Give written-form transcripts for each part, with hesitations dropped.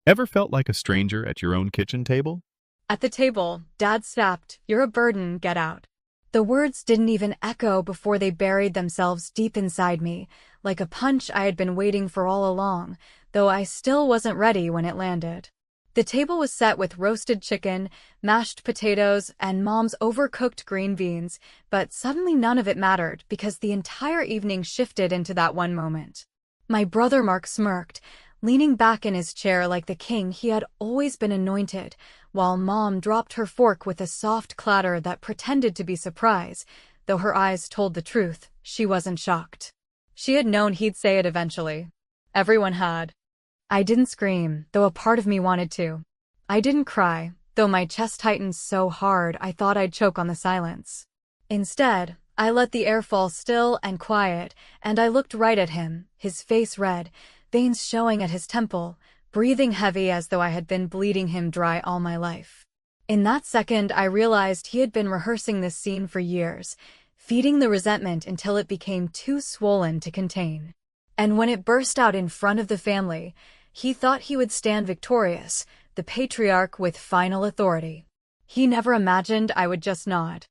Ever felt like a stranger at your own kitchen table? At the table, Dad snapped, "You're a burden, get out." The words didn't even echo before they buried themselves deep inside me, like a punch I had been waiting for all along, though I still wasn't ready when it landed. The table was set with roasted chicken, mashed potatoes, and Mom's overcooked green beans, but suddenly none of it mattered because the entire evening shifted into that one moment. My brother Mark smirked, leaning back in his chair like the king he had always been anointed, while Mom dropped her fork with a soft clatter that pretended to be surprise, though her eyes told the truth, she wasn't shocked. She had known he'd say it eventually. Everyone had. I didn't scream, though a part of me wanted to. I didn't cry, though my chest tightened so hard I thought I'd choke on the silence. Instead, I let the air fall still and quiet, and I looked right at him, his face red, veins showing at his temple, breathing heavy as though I had been bleeding him dry all my life. In that second, I realized he had been rehearsing this scene for years, feeding the resentment until it became too swollen to contain. And when it burst out in front of the family, he thought he would stand victorious, the patriarch with final authority. He never imagined I would just nod.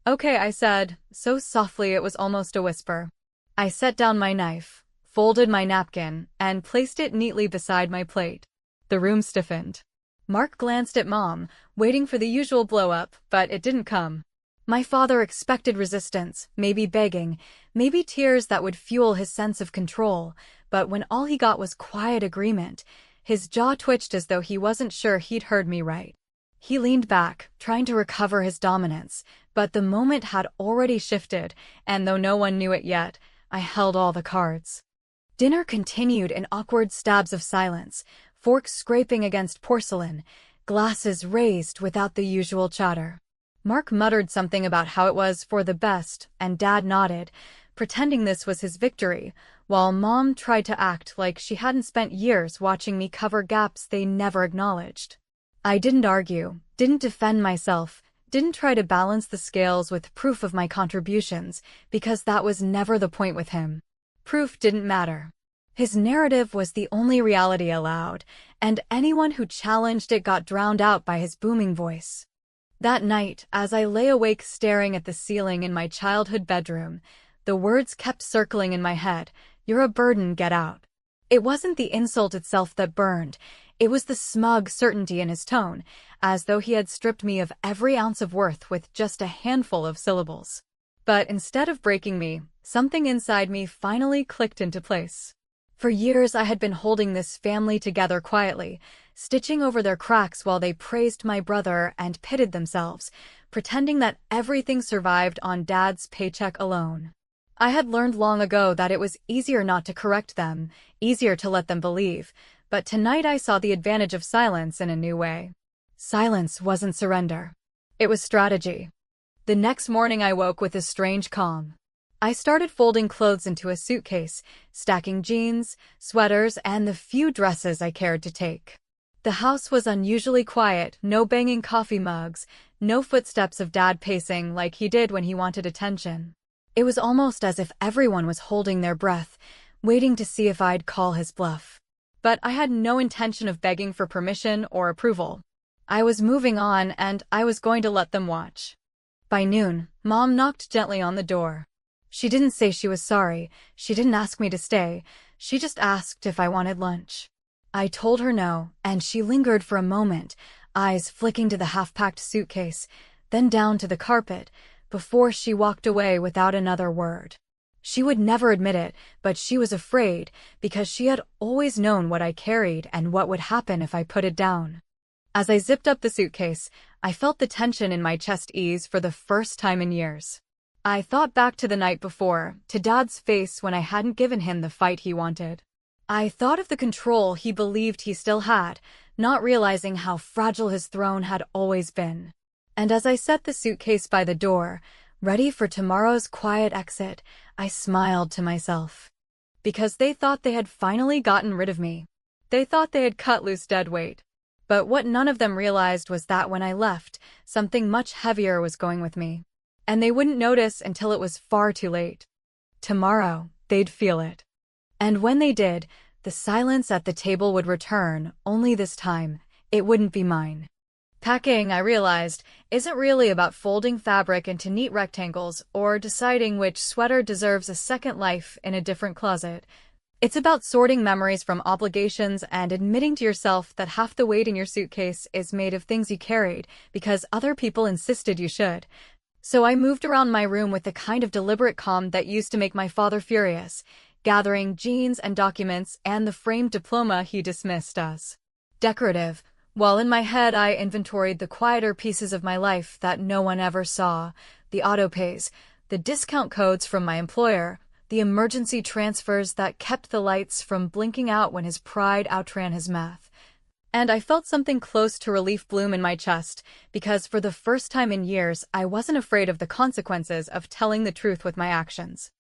"Okay," I said, so softly it was almost a whisper. I set down my knife, folded my napkin, and placed it neatly beside my plate. The room stiffened. Mark glanced at Mom, waiting for the usual blow-up, but it didn't come. My father expected resistance, maybe begging, maybe tears that would fuel his sense of control, but when all he got was quiet agreement, his jaw twitched as though he wasn't sure he'd heard me right. He leaned back, trying to recover his dominance, but the moment had already shifted, and though no one knew it yet, I held all the cards. Dinner continued in awkward stabs of silence, forks scraping against porcelain, glasses raised without the usual chatter. Mark muttered something about how it was for the best, and Dad nodded, pretending this was his victory, while Mom tried to act like she hadn't spent years watching me cover gaps they never acknowledged. I didn't argue, didn't defend myself, didn't try to balance the scales with proof of my contributions, because that was never the point with him. Proof didn't matter. His narrative was the only reality allowed, and anyone who challenged it got drowned out by his booming voice. That night, as I lay awake staring at the ceiling in my childhood bedroom, the words kept circling in my head, "You're a burden, get out." It wasn't the insult itself that burned, it was the smug certainty in his tone, as though he had stripped me of every ounce of worth with just a handful of syllables. But instead of breaking me, something inside me finally clicked into place. For years I had been holding this family together quietly, stitching over their cracks while they praised my brother and pitted themselves, pretending that everything survived on Dad's paycheck alone. I had learned long ago that it was easier not to correct them, easier to let them believe, but tonight I saw the advantage of silence in a new way. Silence wasn't surrender. It was strategy. The next morning I woke with a strange calm. I started folding clothes into a suitcase, stacking jeans, sweaters, and the few dresses I cared to take. The house was unusually quiet, no banging coffee mugs, no footsteps of Dad pacing like he did when he wanted attention. It was almost as if everyone was holding their breath, waiting to see if I'd call his bluff. But I had no intention of begging for permission or approval. I was moving on, and I was going to let them watch. By noon, Mom knocked gently on the door. She didn't say she was sorry, she didn't ask me to stay, she just asked if I wanted lunch. I told her no, and she lingered for a moment, eyes flicking to the half-packed suitcase, then down to the carpet, before she walked away without another word. She would never admit it, but she was afraid, because she had always known what I carried and what would happen if I put it down. As I zipped up the suitcase, I felt the tension in my chest ease for the first time in years. I thought back to the night before, to Dad's face when I hadn't given him the fight he wanted. I thought of the control he believed he still had, not realizing how fragile his throne had always been. And as I set the suitcase by the door, ready for tomorrow's quiet exit, I smiled to myself. Because they thought they had finally gotten rid of me. They thought they had cut loose dead weight. But what none of them realized was that when I left, something much heavier was going with me. And they wouldn't notice until it was far too late. Tomorrow, they'd feel it. And when they did, the silence at the table would return, only this time, it wouldn't be mine. Packing, I realized, isn't really about folding fabric into neat rectangles or deciding which sweater deserves a second life in a different closet. It's about sorting memories from obligations and admitting to yourself that half the weight in your suitcase is made of things you carried because other people insisted you should. So I moved around my room with the kind of deliberate calm that used to make my father furious, gathering jeans and documents and the framed diploma he dismissed as decorative, while in my head I inventoried the quieter pieces of my life that no one ever saw, the autopays, the discount codes from my employer, the emergency transfers that kept the lights from blinking out when his pride outran his math. And I felt something close to relief bloom in my chest, because for the first time in years I wasn't afraid of the consequences of telling the truth with my actions.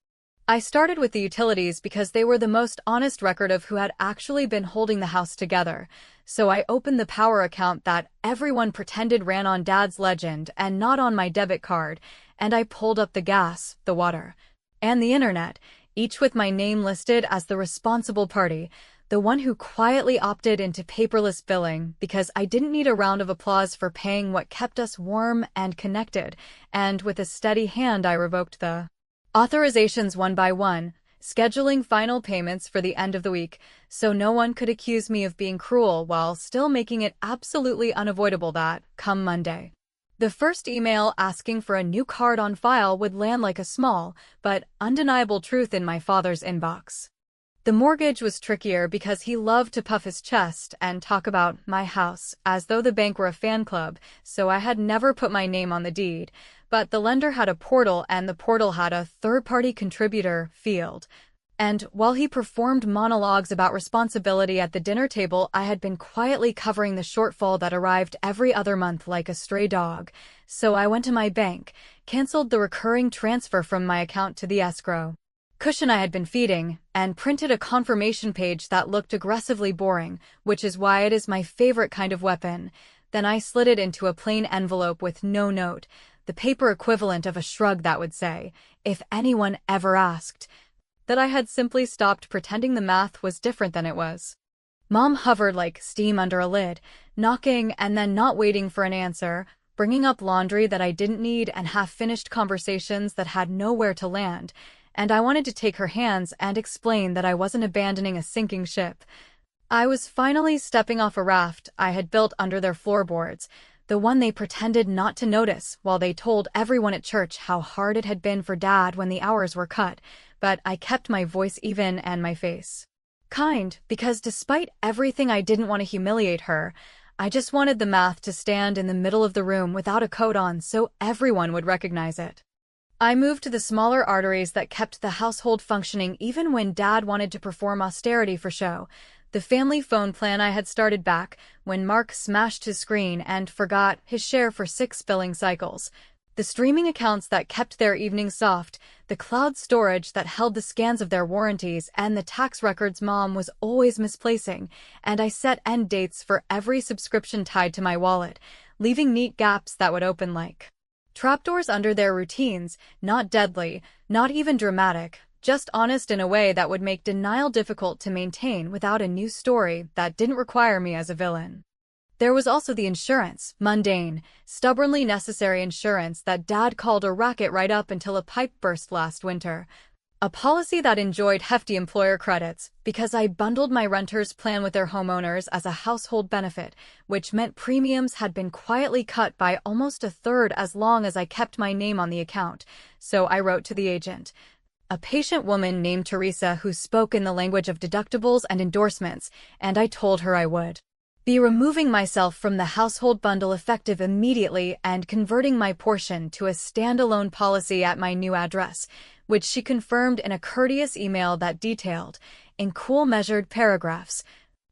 I started with the utilities because they were the most honest record of who had actually been holding the house together, so I opened the power account that everyone pretended ran on Dad's legend and not on my debit card, and I pulled up the gas, the water, and the internet, each with my name listed as the responsible party, the one who quietly opted into paperless billing because I didn't need a round of applause for paying what kept us warm and connected, and with a steady hand I revoked the authorizations one by one, scheduling final payments for the end of the week, so no one could accuse me of being cruel while still making it absolutely unavoidable that, come Monday, the first email asking for a new card on file would land like a small, but undeniable truth in my father's inbox. The mortgage was trickier because he loved to puff his chest and talk about my house as though the bank were a fan club, so I had never put my name on the deed, but the lender had a portal and the portal had a third-party contributor field. And while he performed monologues about responsibility at the dinner table, I had been quietly covering the shortfall that arrived every other month like a stray dog. So I went to my bank, canceled the recurring transfer from my account to the escrow cushion I had been feeding, and printed a confirmation page that looked aggressively boring, which is why it is my favorite kind of weapon. Then I slid it into a plain envelope with no note, the paper equivalent of a shrug that would say, if anyone ever asked, that I had simply stopped pretending the math was different than it was. Mom hovered like steam under a lid, knocking and then not waiting for an answer, bringing up laundry that I didn't need and half-finished conversations that had nowhere to land, and I wanted to take her hands and explain that I wasn't abandoning a sinking ship. I was finally stepping off a raft I had built under their floorboards, the one they pretended not to notice while they told everyone at church how hard it had been for Dad when the hours were cut, but I kept my voice even and my face kind, because despite everything I didn't want to humiliate her, I just wanted the math to stand in the middle of the room without a coat on so everyone would recognize it. I moved to the smaller arteries that kept the household functioning even when Dad wanted to perform austerity for show. The family phone plan I had started back when Mark smashed his screen and forgot his share for 6 billing cycles. The streaming accounts that kept their evenings soft, the cloud storage that held the scans of their warranties, and the tax records Mom was always misplacing, and I set end dates for every subscription tied to my wallet, leaving neat gaps that would open like trapdoors under their routines, not deadly, not even dramatic, just honest in a way that would make denial difficult to maintain without a new story that didn't require me as a villain. There was also the insurance, mundane, stubbornly necessary insurance that Dad called a racket right up until a pipe burst last winter. A policy that enjoyed hefty employer credits because I bundled my renter's plan with their homeowners as a household benefit, which meant premiums had been quietly cut by almost a third as long as I kept my name on the account. So I wrote to the agent, a patient woman named Teresa who spoke in the language of deductibles and endorsements, and I told her I would be removing myself from the household bundle effective immediately and converting my portion to a standalone policy at my new address, which she confirmed in a courteous email that detailed, in cool measured paragraphs,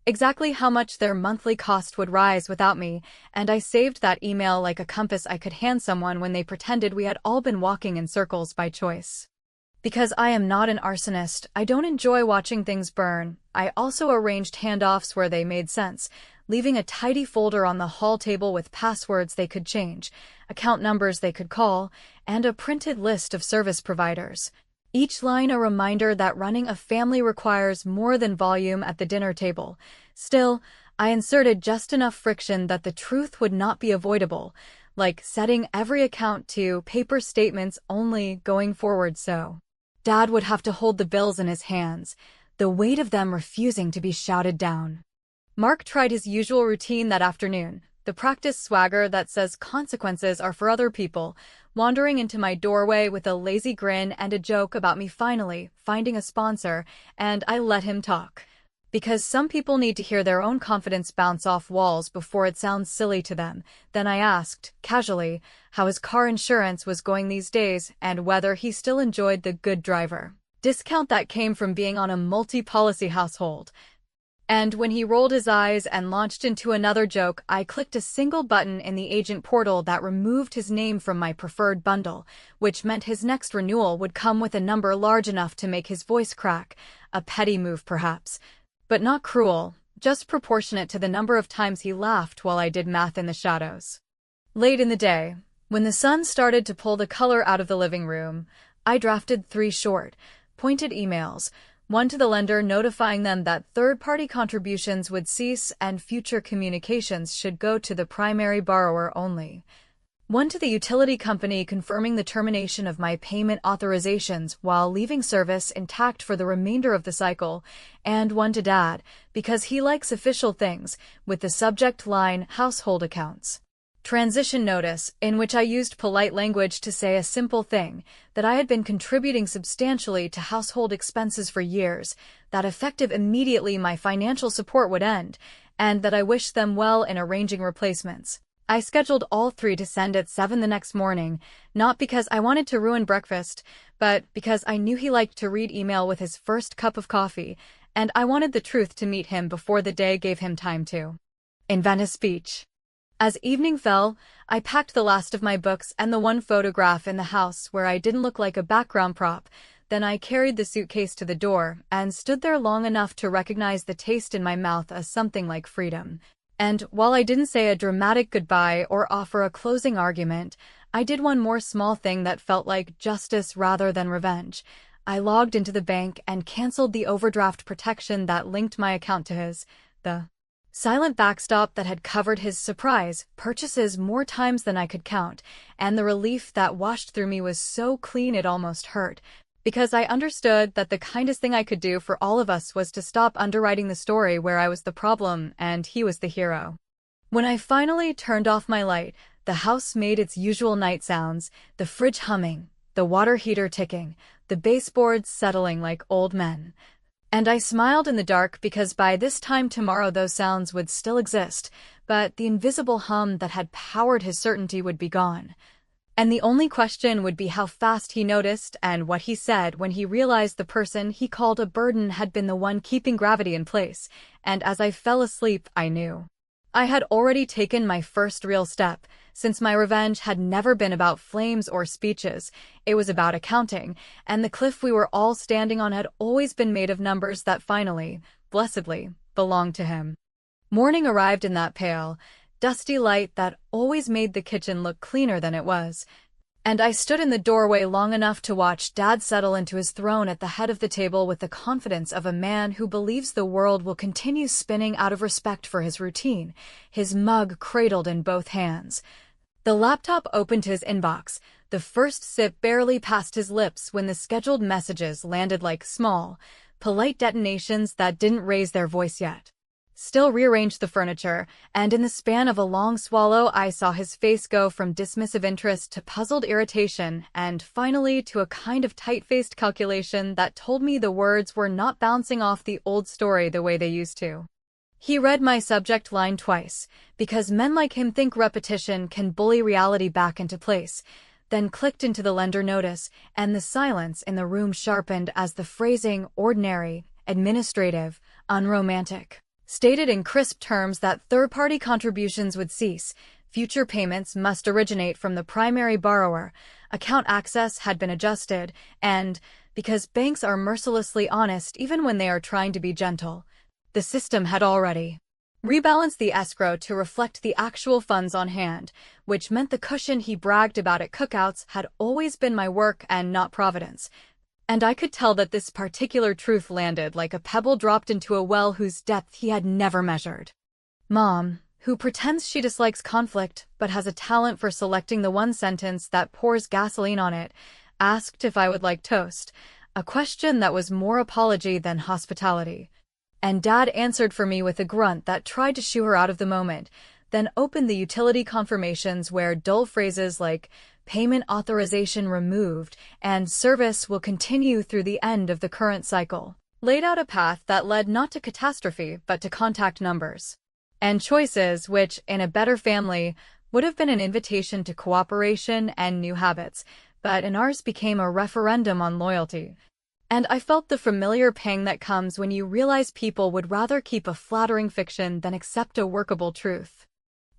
exactly how much their monthly cost would rise without me, and I saved that email like a compass I could hand someone when they pretended we had all been walking in circles by choice. Because I am not an arsonist, I don't enjoy watching things burn. I also arranged handoffs where they made sense, leaving a tidy folder on the hall table with passwords they could change, account numbers they could call, and a printed list of service providers. Each line a reminder that running a family requires more than volume at the dinner table. Still, I inserted just enough friction that the truth would not be avoidable, like setting every account to paper statements only going forward so. Dad would have to hold the bills in his hands, the weight of them refusing to be shouted down. Mark tried his usual routine that afternoon, the practice swagger that says consequences are for other people, wandering into my doorway with a lazy grin and a joke about me finally finding a sponsor, and I let him talk. Because some people need to hear their own confidence bounce off walls before it sounds silly to them. Then I asked, casually, how his car insurance was going these days and whether he still enjoyed the good driver discount that came from being on a multi-policy household. And when he rolled his eyes and launched into another joke, I clicked a single button in the agent portal that removed his name from my preferred bundle, which meant his next renewal would come with a number large enough to make his voice crack. A petty move, perhaps. But not cruel, just proportionate to the number of times he laughed while I did math in the shadows. Late in the day, when the sun started to pull the color out of the living room, I drafted 3 short, pointed emails, one to the lender notifying them that third-party contributions would cease and future communications should go to the primary borrower only. One to the utility company confirming the termination of my payment authorizations while leaving service intact for the remainder of the cycle, and one to Dad, because he likes official things, with the subject line household accounts. Transition notice, in which I used polite language to say a simple thing, that I had been contributing substantially to household expenses for years, that effective immediately my financial support would end, and that I wished them well in arranging replacements. I scheduled all 3 to send at 7 the next morning, not because I wanted to ruin breakfast, but because I knew he liked to read email with his first cup of coffee, and I wanted the truth to meet him before the day gave him time to invent a speech. As evening fell, I packed the last of my books and the one photograph in the house where I didn't look like a background prop. Then I carried the suitcase to the door and stood there long enough to recognize the taste in my mouth as something like freedom. And while I didn't say a dramatic goodbye or offer a closing argument, I did one more small thing that felt like justice rather than revenge. I logged into the bank and canceled the overdraft protection that linked my account to his. The silent backstop that had covered his surprise purchases more times than I could count, and the relief that washed through me was so clean it almost hurt, because I understood that the kindest thing I could do for all of us was to stop underwriting the story where I was the problem and he was the hero. When I finally turned off my light, the house made its usual night sounds, the fridge humming, the water heater ticking, the baseboards settling like old men. And I smiled in the dark because by this time tomorrow those sounds would still exist, but the invisible hum that had powered his certainty would be gone. And the only question would be how fast he noticed and what he said when he realized the person he called a burden had been the one keeping gravity in place, and as I fell asleep, I knew. I had already taken my first real step, since my revenge had never been about flames or speeches. It was about accounting, and the cliff we were all standing on had always been made of numbers that finally, blessedly, belonged to him. Morning arrived in that pale, dusty light that always made the kitchen look cleaner than it was, and I stood in the doorway long enough to watch Dad settle into his throne at the head of the table with the confidence of a man who believes the world will continue spinning out of respect for his routine, his mug cradled in both hands. The laptop opened his inbox, the first sip barely past his lips when the scheduled messages landed like small, polite detonations that didn't raise their voice yet. Still rearranged the furniture, and in the span of a long swallow I saw his face go from dismissive interest to puzzled irritation and finally to a kind of tight-faced calculation that told me the words were not bouncing off the old story the way they used to. He read my subject line twice, because men like him think repetition can bully reality back into place, then clicked into the lender notice, and the silence in the room sharpened as the phrasing ordinary, administrative, unromantic stated in crisp terms that third-party contributions would cease, future payments must originate from the primary borrower, account access had been adjusted, and, because banks are mercilessly honest even when they are trying to be gentle, the system had already rebalanced the escrow to reflect the actual funds on hand, which meant the cushion he bragged about at cookouts had always been my work and not Providence. And I could tell that this particular truth landed like a pebble dropped into a well whose depth he had never measured. Mom, who pretends she dislikes conflict but has a talent for selecting the one sentence that pours gasoline on it, asked if I would like toast, a question that was more apology than hospitality. And Dad answered for me with a grunt that tried to shoo her out of the moment, then opened the utility confirmations where dull phrases like payment authorization removed and service will continue through the end of the current cycle laid out a path that led not to catastrophe but to contact numbers and choices which, in a better family, would have been an invitation to cooperation and new habits, but in ours became a referendum on loyalty. And I felt the familiar pang that comes when you realize people would rather keep a flattering fiction than accept a workable truth.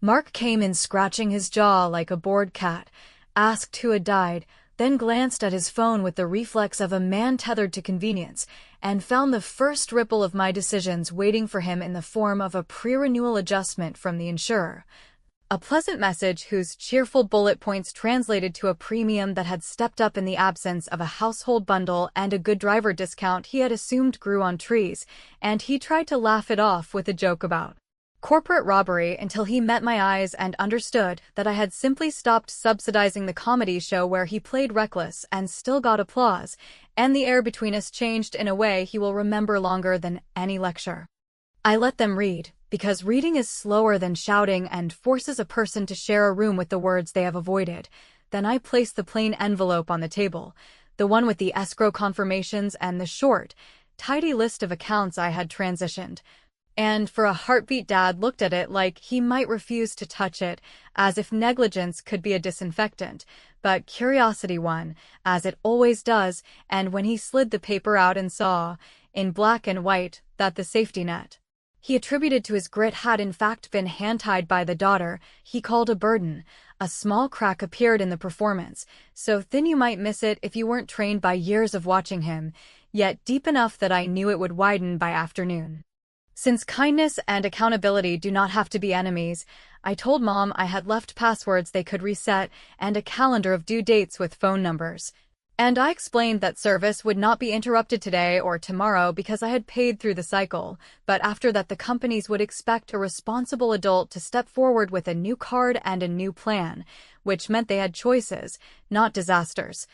Mark came in scratching his jaw like a bored cat, asked who had died, then glanced at his phone with the reflex of a man tethered to convenience, and found the first ripple of my decisions waiting for him in the form of a pre-renewal adjustment from the insurer. A pleasant message whose cheerful bullet points translated to a premium that had stepped up in the absence of a household bundle and a good driver discount he had assumed grew on trees, and he tried to laugh it off with a joke about corporate robbery until he met my eyes and understood that I had simply stopped subsidizing the comedy show where he played reckless and still got applause, and the air between us changed in a way he will remember longer than any lecture. I let them read, because reading is slower than shouting and forces a person to share a room with the words they have avoided. Then I placed the plain envelope on the table, the one with the escrow confirmations and the short, tidy list of accounts I had transitioned. And for a heartbeat, Dad looked at it like he might refuse to touch it, as if negligence could be a disinfectant, but curiosity won, as it always does, and when he slid the paper out and saw, in black and white, that the safety net he attributed to his grit had in fact been hand-tied by the daughter he called a burden, a small crack appeared in the performance, so thin you might miss it if you weren't trained by years of watching him, yet deep enough that I knew it would widen by afternoon. Since kindness and accountability do not have to be enemies, I told Mom I had left passwords they could reset and a calendar of due dates with phone numbers. And I explained that service would not be interrupted today or tomorrow because I had paid through the cycle, but after that the companies would expect a responsible adult to step forward with a new card and a new plan, which meant they had choices, not disasters.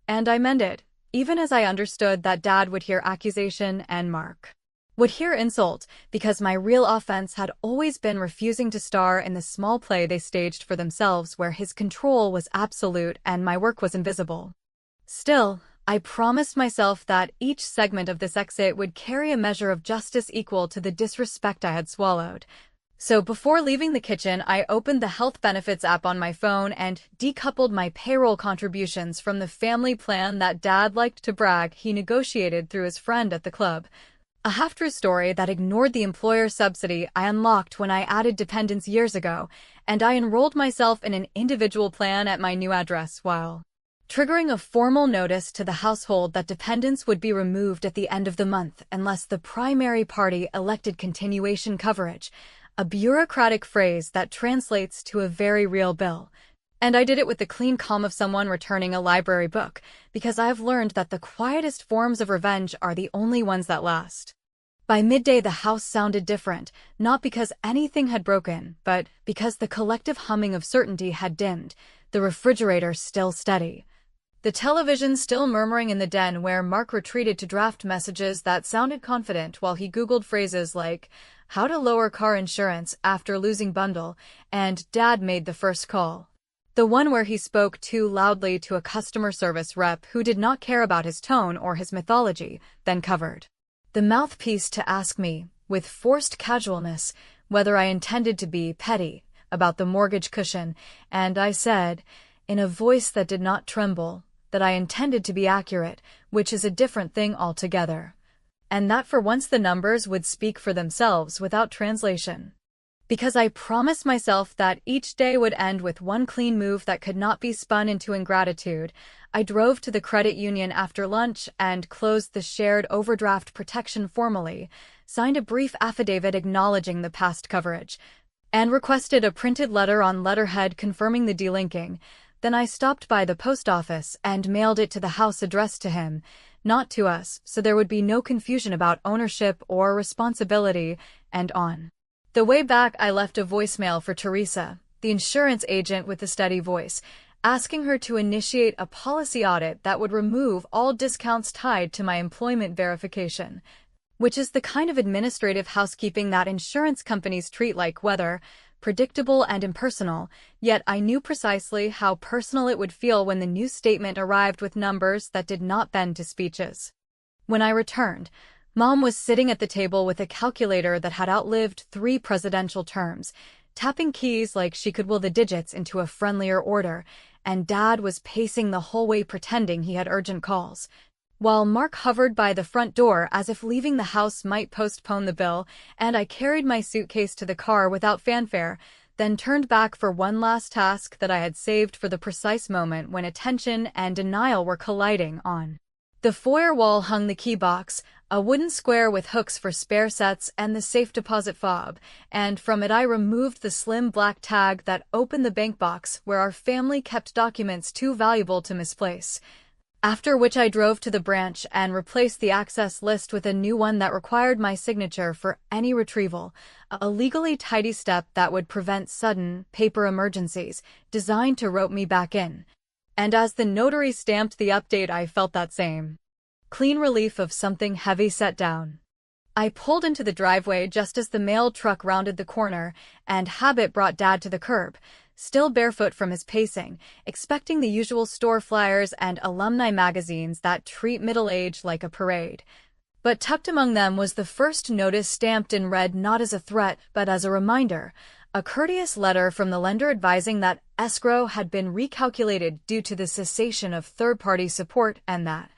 And I mended, even as I understood that Dad would hear accusation and Mark would hear insult, because my real offense had always been refusing to star in the small play they staged for themselves where his control was absolute and my work was invisible. Still, I promised myself that each segment of this exit would carry a measure of justice equal to the disrespect I had swallowed. So before leaving the kitchen, I opened the health benefits app on my phone and decoupled my payroll contributions from the family plan that Dad liked to brag he negotiated through his friend at the club. A half-true story that ignored the employer subsidy I unlocked when I added dependents years ago, and I enrolled myself in an individual plan at my new address while triggering a formal notice to the household that dependents would be removed at the end of the month unless the primary party elected continuation coverage, a bureaucratic phrase that translates to a very real bill. And I did it with the clean calm of someone returning a library book, because I have learned that the quietest forms of revenge are the only ones that last. By midday the house sounded different, not because anything had broken, but because the collective humming of certainty had dimmed, the refrigerator still steady. The television still murmuring in the den where Mark retreated to draft messages that sounded confident while he Googled phrases like, how to lower car insurance after losing bundle, and Dad made the first call. The one where he spoke too loudly to a customer service rep who did not care about his tone or his mythology, then covered the mouthpiece to ask me, with forced casualness, whether I intended to be petty about the mortgage cushion, and I said, in a voice that did not tremble, that I intended to be accurate, which is a different thing altogether. And that for once the numbers would speak for themselves without translation. Because I promised myself that each day would end with one clean move that could not be spun into ingratitude, I drove to the credit union after lunch and closed the shared overdraft protection formally, signed a brief affidavit acknowledging the past coverage, and requested a printed letter on letterhead confirming the delinking, Then I stopped by the post office and mailed it to the house addressed to him, not to us, so there would be no confusion about ownership or responsibility, and on the way back I left a voicemail for Teresa, the insurance agent with the steady voice, asking her to initiate a policy audit that would remove all discounts tied to my employment verification, which is the kind of administrative housekeeping that insurance companies treat like weather, predictable and impersonal, yet I knew precisely how personal it would feel when the new statement arrived with numbers that did not bend to speeches. When I returned, Mom was sitting at the table with a calculator that had outlived 3 presidential terms, tapping keys like she could will the digits into a friendlier order, and Dad was pacing the whole way pretending he had urgent calls, while Mark hovered by the front door as if leaving the house might postpone the bill, and I carried my suitcase to the car without fanfare, then turned back for one last task that I had saved for the precise moment when attention and denial were colliding. On the foyer wall hung the key box, a wooden square with hooks for spare sets and the safe deposit fob, and from it I removed the slim black tag that opened the bank box where our family kept documents too valuable to misplace. After which I drove to the branch and replaced the access list with a new one that required my signature for any retrieval, a legally tidy step that would prevent sudden paper emergencies, designed to rope me back in. And as the notary stamped the update, I felt that same clean relief of something heavy set down. I pulled into the driveway just as the mail truck rounded the corner, and habit brought Dad to the curb, still barefoot from his pacing, expecting the usual store flyers and alumni magazines that treat middle age like a parade. But tucked among them was the first notice stamped in red, not as a threat but as a reminder, a courteous letter from the lender advising that escrow had been recalculated due to the cessation of third-party support and that,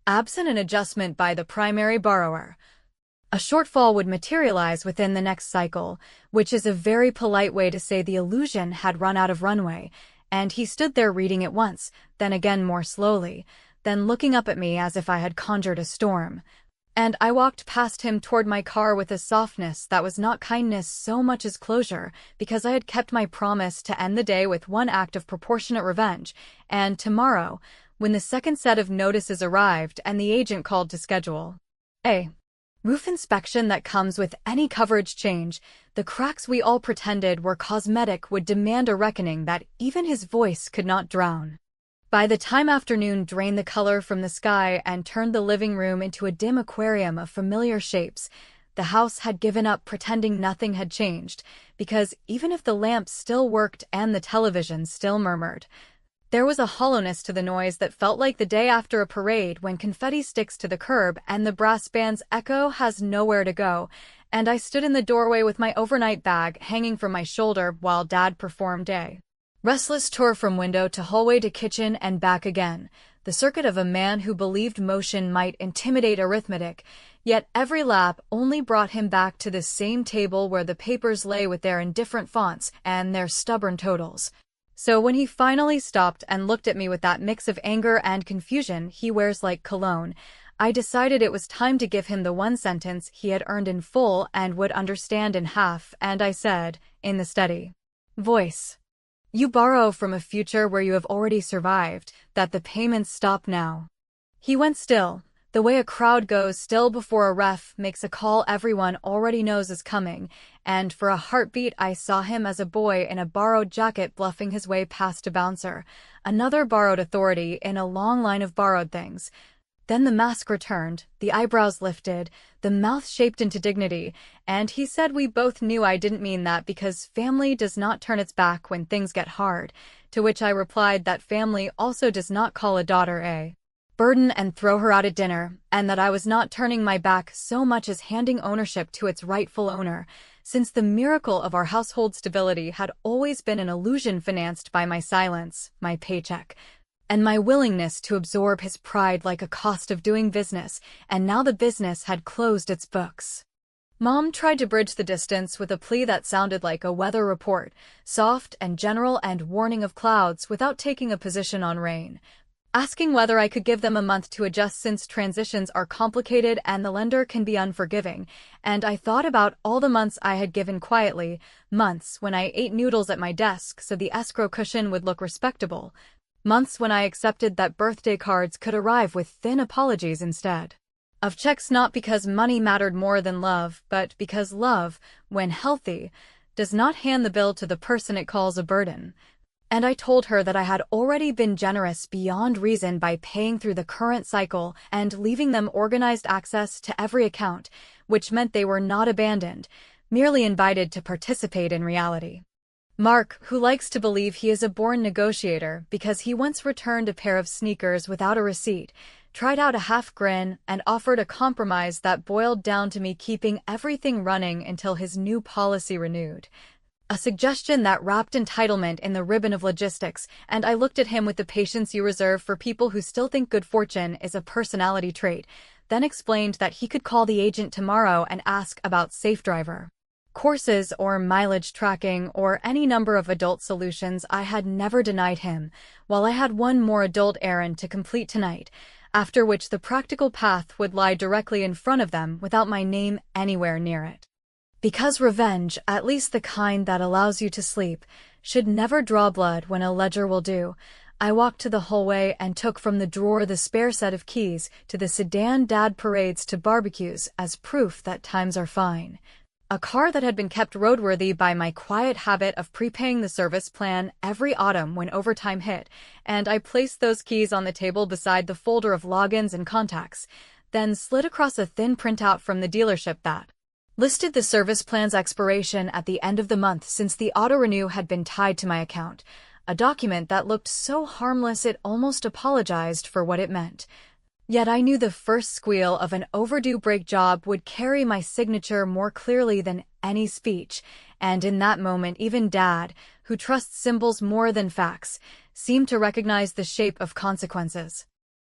absent an adjustment by the primary borrower, a shortfall would materialize within the next cycle, which is a very polite way to say the illusion had run out of runway, and he stood there reading it once, then again more slowly, then looking up at me as if I had conjured a storm. And I walked past him toward my car with a softness that was not kindness so much as closure, because I had kept my promise to end the day with one act of proportionate revenge, and tomorrow, when the second set of notices arrived and the agent called to schedule a roof inspection that comes with any coverage change, the cracks we all pretended were cosmetic would demand a reckoning that even his voice could not drown. By the time afternoon drained the color from the sky and turned the living room into a dim aquarium of familiar shapes, the house had given up pretending nothing had changed, because even if the lamps still worked and the television still murmured, there was a hollowness to the noise that felt like the day after a parade when confetti sticks to the curb and the brass band's echo has nowhere to go, and I stood in the doorway with my overnight bag hanging from my shoulder while Dad performed a restless tour from window to hallway to kitchen and back again, the circuit of a man who believed motion might intimidate arithmetic, yet every lap only brought him back to the same table where the papers lay with their indifferent fonts and their stubborn totals. So when he finally stopped and looked at me with that mix of anger and confusion he wears like cologne, I decided it was time to give him the one sentence he had earned in full and would understand in half, and I said, in the steady voice, "You borrow from a future where you have already survived, that the payments stop now." He went still, the way a crowd goes still before a ref makes a call everyone already knows is coming, and for a heartbeat I saw him as a boy in a borrowed jacket bluffing his way past a bouncer, another borrowed authority in a long line of borrowed things. Then the mask returned, the eyebrows lifted, the mouth shaped into dignity, and he said we both knew I didn't mean that because family does not turn its back when things get hard, to which I replied that family also does not call a daughter a burden and throw her out at dinner, and that I was not turning my back so much as handing ownership to its rightful owner, since the miracle of our household stability had always been an illusion financed by my silence, my paycheck, and my willingness to absorb his pride like a cost of doing business, and now the business had closed its books. Mom tried to bridge the distance with a plea that sounded like a weather report, soft and general and warning of clouds without taking a position on rain. asking whether I could give them a month to adjust since transitions are complicated and the lender can be unforgiving, and I thought about all the months I had given quietly, months when I ate noodles at my desk so the escrow cushion would look respectable, months when I accepted that birthday cards could arrive with thin apologies instead of checks, not because money mattered more than love, but because love, when healthy, does not hand the bill to the person it calls a burden. And I told her that I had already been generous beyond reason by paying through the current cycle and leaving them organized access to every account, which meant they were not abandoned, merely invited to participate in reality. Mark, who likes to believe he is a born negotiator because he once returned a pair of sneakers without a receipt, tried out a half grin and offered a compromise that boiled down to me keeping everything running until his new policy renewed. A suggestion that wrapped entitlement in the ribbon of logistics, and I looked at him with the patience you reserve for people who still think good fortune is a personality trait, then explained that he could call the agent tomorrow and ask about SafeDriver courses or mileage tracking or any number of adult solutions I had never denied him, while I had one more adult errand to complete tonight, after which the practical path would lie directly in front of them without my name anywhere near it. Because revenge, at least the kind that allows you to sleep, should never draw blood when a ledger will do, I walked to the hallway and took from the drawer the spare set of keys to the sedan Dad parades to barbecues as proof that times are fine. A car that had been kept roadworthy by my quiet habit of prepaying the service plan every autumn when overtime hit, and I placed those keys on the table beside the folder of logins and contacts, then slid across a thin printout from the dealership that listed the service plan's expiration at the end of the month since the auto-renew had been tied to my account, a document that looked so harmless it almost apologized for what it meant. Yet I knew the first squeal of an overdue brake job would carry my signature more clearly than any speech, and in that moment even Dad, who trusts symbols more than facts, seemed to recognize the shape of consequences.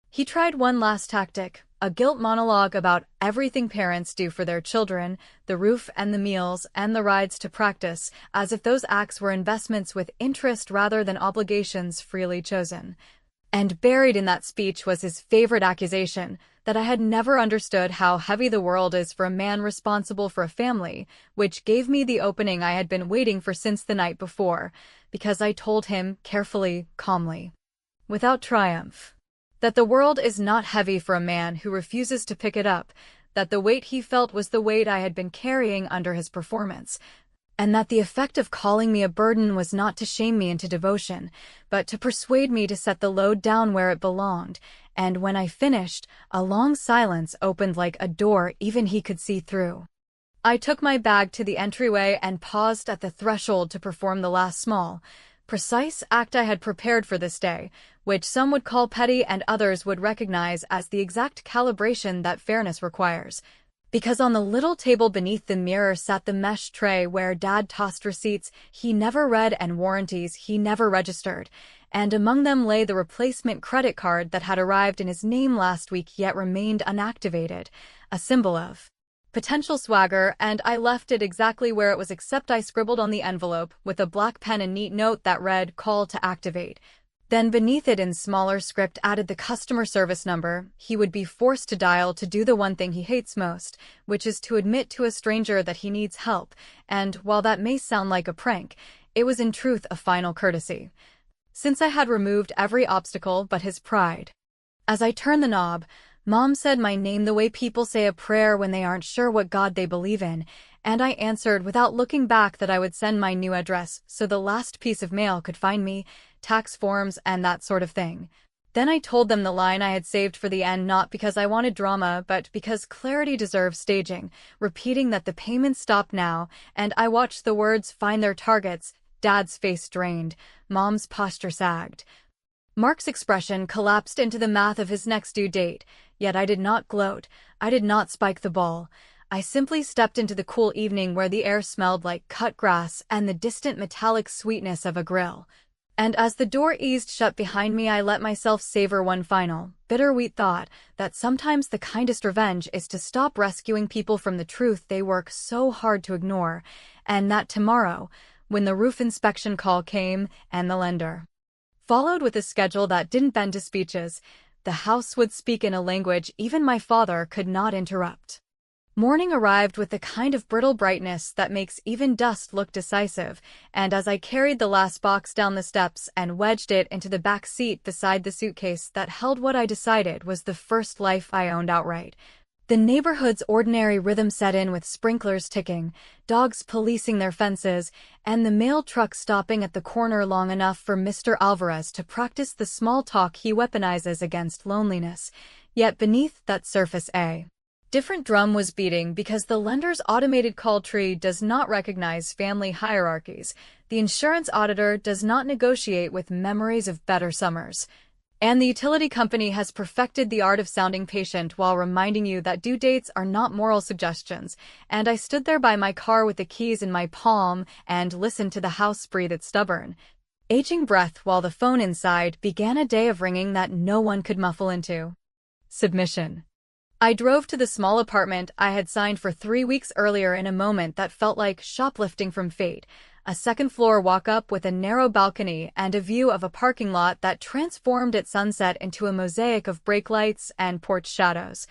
He tried one last tactic, a guilt monologue about everything parents do for their children, the roof and the meals and the rides to practice, as if those acts were investments with interest rather than obligations freely chosen. And buried in that speech was his favorite accusation, that I had never understood how heavy the world is for a man responsible for a family, which gave me the opening I had been waiting for since the night before, because I told him carefully, calmly, without triumph, that the world is not heavy for a man who refuses to pick it up, that the weight he felt was the weight I had been carrying under his performance, and that the effect of calling me a burden was not to shame me into devotion, but to persuade me to set the load down where it belonged, and when I finished, a long silence opened like a door even he could see through. I took my bag to the entryway and paused at the threshold to perform the last small, precise act I had prepared for this day, which some would call petty and others would recognize as the exact calibration that fairness requires. Because on the little table beneath the mirror sat the mesh tray where Dad tossed receipts he never read and warranties he never registered, and among them lay the replacement credit card that had arrived in his name last week yet remained unactivated, a symbol of potential swagger, and I left it exactly where it was except I scribbled on the envelope with a black pen a neat note that read, "Call to activate." Then beneath it in smaller script added the customer service number he would be forced to dial to do the one thing he hates most, which is to admit to a stranger that he needs help, and while that may sound like a prank, it was in truth a final courtesy, since I had removed every obstacle but his pride. As I turned the knob, Mom said my name the way people say a prayer when they aren't sure what God they believe in, and I answered without looking back that I would send my new address so the last piece of mail could find me, tax forms and that sort of thing. Then I told them the line I had saved for the end, not because I wanted drama but because clarity deserves staging, repeating that the payments stop now, and I watched the words find their targets. Dad's face drained, Mom's posture sagged. Mark's expression collapsed into the math of his next due date, yet I did not gloat, I did not spike the ball. I simply stepped into the cool evening where the air smelled like cut grass and the distant metallic sweetness of a grill. And as the door eased shut behind me, I let myself savor one final, bittersweet thought, that sometimes the kindest revenge is to stop rescuing people from the truth they work so hard to ignore, and that tomorrow, when the roof inspection call came and the lender followed with a schedule that didn't bend to speeches. The house would speak in a language even my father could not interrupt. Morning arrived with the kind of brittle brightness that makes even dust look decisive, and as I carried the last box down the steps and wedged it into the back seat beside the suitcase that held what I decided was the first life I owned outright, the neighborhood's ordinary rhythm set in with sprinklers ticking, dogs policing their fences, and the mail truck stopping at the corner long enough for Mr. Alvarez to practice the small talk he weaponizes against loneliness. Yet beneath that surface a different drum was beating because the lender's automated call tree does not recognize family hierarchies, the insurance auditor does not negotiate with memories of better summers, and the utility company has perfected the art of sounding patient while reminding you that due dates are not moral suggestions. And I stood there by my car with the keys in my palm and listened to the house breathe its stubborn, aging breath while the phone inside began a day of ringing that no one could muffle into submission. I drove to the small apartment I had signed for 3 weeks earlier in a moment that felt like shoplifting from fate, a second-floor walk-up with a narrow balcony and a view of a parking lot that transformed at sunset into a mosaic of brake lights and porch shadows.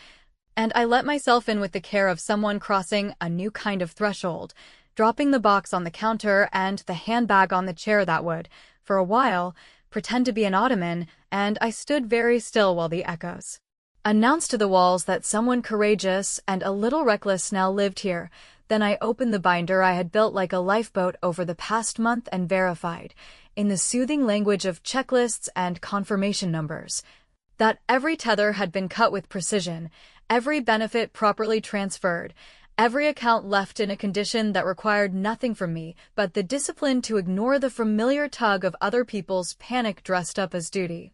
And I let myself in with the care of someone crossing a new kind of threshold, dropping the box on the counter and the handbag on the chair that would, for a while, pretend to be an ottoman, and I stood very still while the echoes announced to the walls that someone courageous and a little reckless now lived here. Then I opened the binder I had built like a lifeboat over the past month and verified, in the soothing language of checklists and confirmation numbers, that every tether had been cut with precision, every benefit properly transferred, every account left in a condition that required nothing from me but the discipline to ignore the familiar tug of other people's panic dressed up as duty.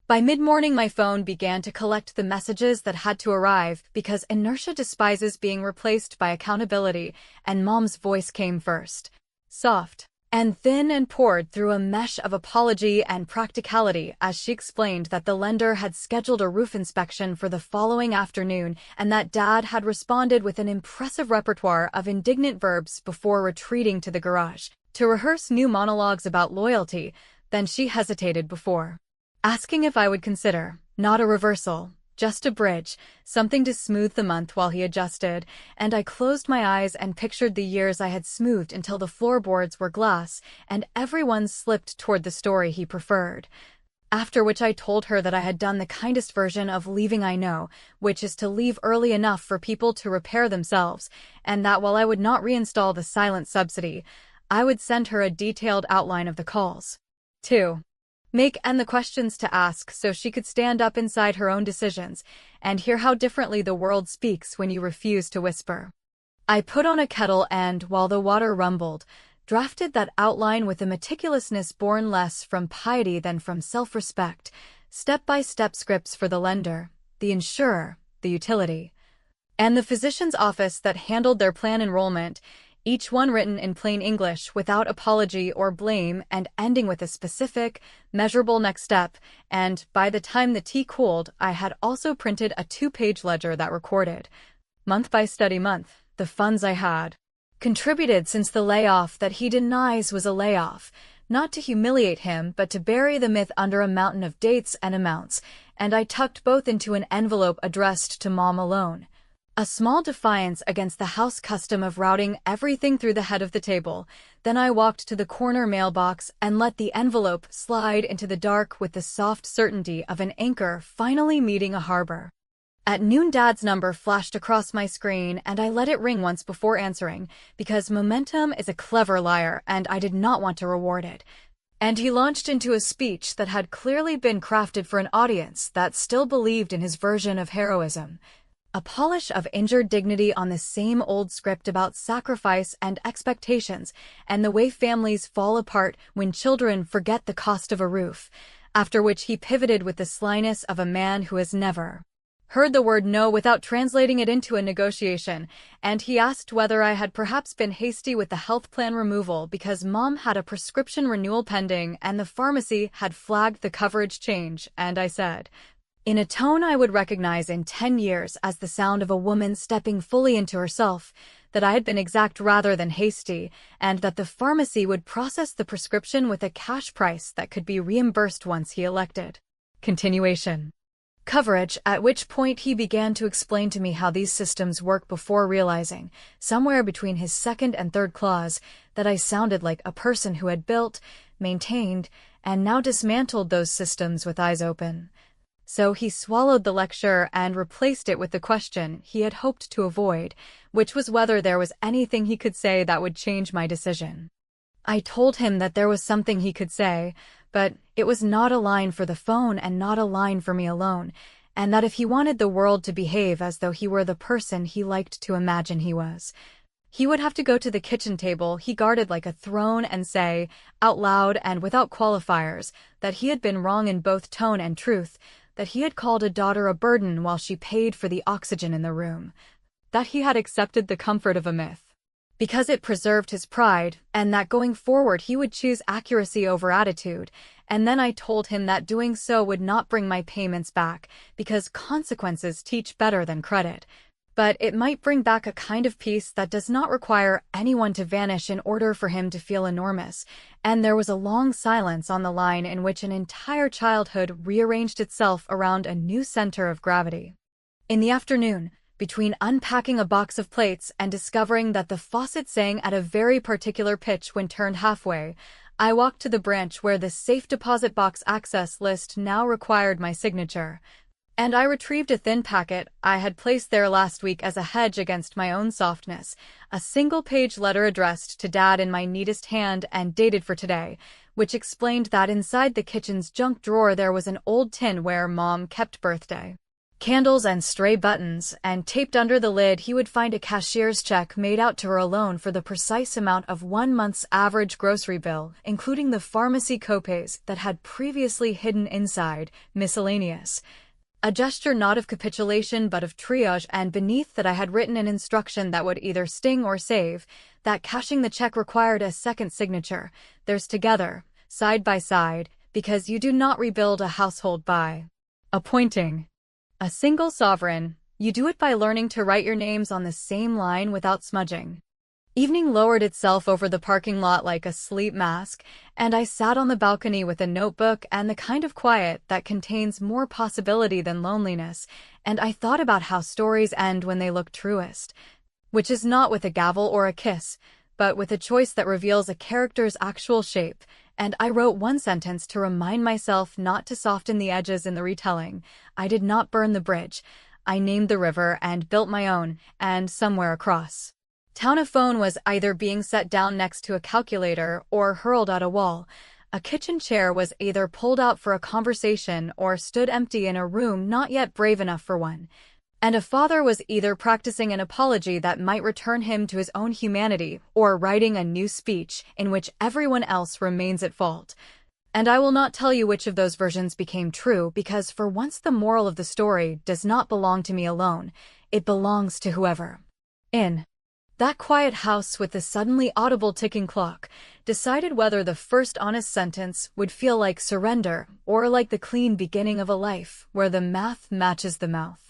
By mid-morning my phone began to collect the messages that had to arrive because inertia despises being replaced by accountability, and Mom's voice came first. Soft and thin and poured through a mesh of apology and practicality as she explained that the lender had scheduled a roof inspection for the following afternoon and that Dad had responded with an impressive repertoire of indignant verbs before retreating to the garage to rehearse new monologues about loyalty. Then she hesitated before asking if I would consider, not a reversal, just a bridge, something to smooth the month while he adjusted, and I closed my eyes and pictured the years I had smoothed until the floorboards were glass and everyone slipped toward the story he preferred. After which I told her that I had done the kindest version of leaving I know, which is to leave early enough for people to repair themselves, and that while I would not reinstall the silent subsidy, I would send her a detailed outline of the calls to make and the questions to ask so she could stand up inside her own decisions and hear how differently the world speaks when you refuse to whisper. I put on a kettle and, while the water rumbled, drafted that outline with a meticulousness born less from piety than from self-respect, step-by-step scripts for the lender, the insurer, the utility, and the physician's office that handled their plan enrollment, each one written in plain English without apology or blame and ending with a specific, measurable next step, and by the time the tea cooled, I had also printed a 2-page ledger that recorded, month by study month, the funds I had contributed since the layoff that he denies was a layoff, not to humiliate him but to bury the myth under a mountain of dates and amounts, and I tucked both into an envelope addressed to Mom alone. A small defiance against the house custom of routing everything through the head of the table. Then I walked to the corner mailbox and let the envelope slide into the dark with the soft certainty of an anchor finally meeting a harbor. At noon Dad's number flashed across my screen and I let it ring once before answering, because momentum is a clever liar and I did not want to reward it. And he launched into a speech that had clearly been crafted for an audience that still believed in his version of heroism. A polish of injured dignity on the same old script about sacrifice and expectations and the way families fall apart when children forget the cost of a roof, after which he pivoted with the slyness of a man who has never heard the word no without translating it into a negotiation, and he asked whether I had perhaps been hasty with the health plan removal because Mom had a prescription renewal pending and the pharmacy had flagged the coverage change, and I said, in a tone I would recognize in 10 years as the sound of a woman stepping fully into herself, that I had been exact rather than hasty, and that the pharmacy would process the prescription with a cash price that could be reimbursed once he elected. Continuation. Coverage, at which point he began to explain to me how these systems work before realizing, somewhere between his second and third clause, that I sounded like a person who had built, maintained, and now dismantled those systems with eyes open. So he swallowed the lecture and replaced it with the question he had hoped to avoid, which was whether there was anything he could say that would change my decision. I told him that there was something he could say, but it was not a line for the phone and not a line for me alone, and that if he wanted the world to behave as though he were the person he liked to imagine he was, he would have to go to the kitchen table he guarded like a throne and say, out loud and without qualifiers, that he had been wrong in both tone and truth, that he had called a daughter a burden while she paid for the oxygen in the room, that he had accepted the comfort of a myth because it preserved his pride, and that going forward he would choose accuracy over attitude, and then I told him that doing so would not bring my payments back, because consequences teach better than credit, but it might bring back a kind of peace that does not require anyone to vanish in order for him to feel enormous, and there was a long silence on the line in which an entire childhood rearranged itself around a new center of gravity. In the afternoon, between unpacking a box of plates and discovering that the faucet sang at a very particular pitch when turned halfway, I walked to the branch where the safe deposit box access list now required my signature, and I retrieved a thin packet I had placed there last week as a hedge against my own softness, a single-page letter addressed to Dad in my neatest hand and dated for today, which explained that inside the kitchen's junk drawer there was an old tin where Mom kept birthday candles and stray buttons, and taped under the lid he would find a cashier's check made out to her alone for the precise amount of 1 month's average grocery bill, including the pharmacy copays that had previously hidden inside, miscellaneous. A gesture not of capitulation but of triage, and beneath that I had written an instruction that would either sting or save, that cashing the check required a second signature, theirs together, side by side, because you do not rebuild a household by appointing a single sovereign, you do it by learning to write your names on the same line without smudging. Evening lowered itself over the parking lot like a sleep mask, and I sat on the balcony with a notebook and the kind of quiet that contains more possibility than loneliness, and I thought about how stories end when they look truest, which is not with a gavel or a kiss, but with a choice that reveals a character's actual shape, and I wrote one sentence to remind myself not to soften the edges in the retelling. I did not burn the bridge. I named the river and built my own, and somewhere across town a phone was either being set down next to a calculator or hurled at a wall. A kitchen chair was either pulled out for a conversation or stood empty in a room not yet brave enough for one. And a father was either practicing an apology that might return him to his own humanity or writing a new speech in which everyone else remains at fault. And I will not tell you which of those versions became true, because for once the moral of the story does not belong to me alone. It belongs to whoever, in that quiet house with the suddenly audible ticking clock, decided whether the first honest sentence would feel like surrender or like the clean beginning of a life where the math matches the mouth.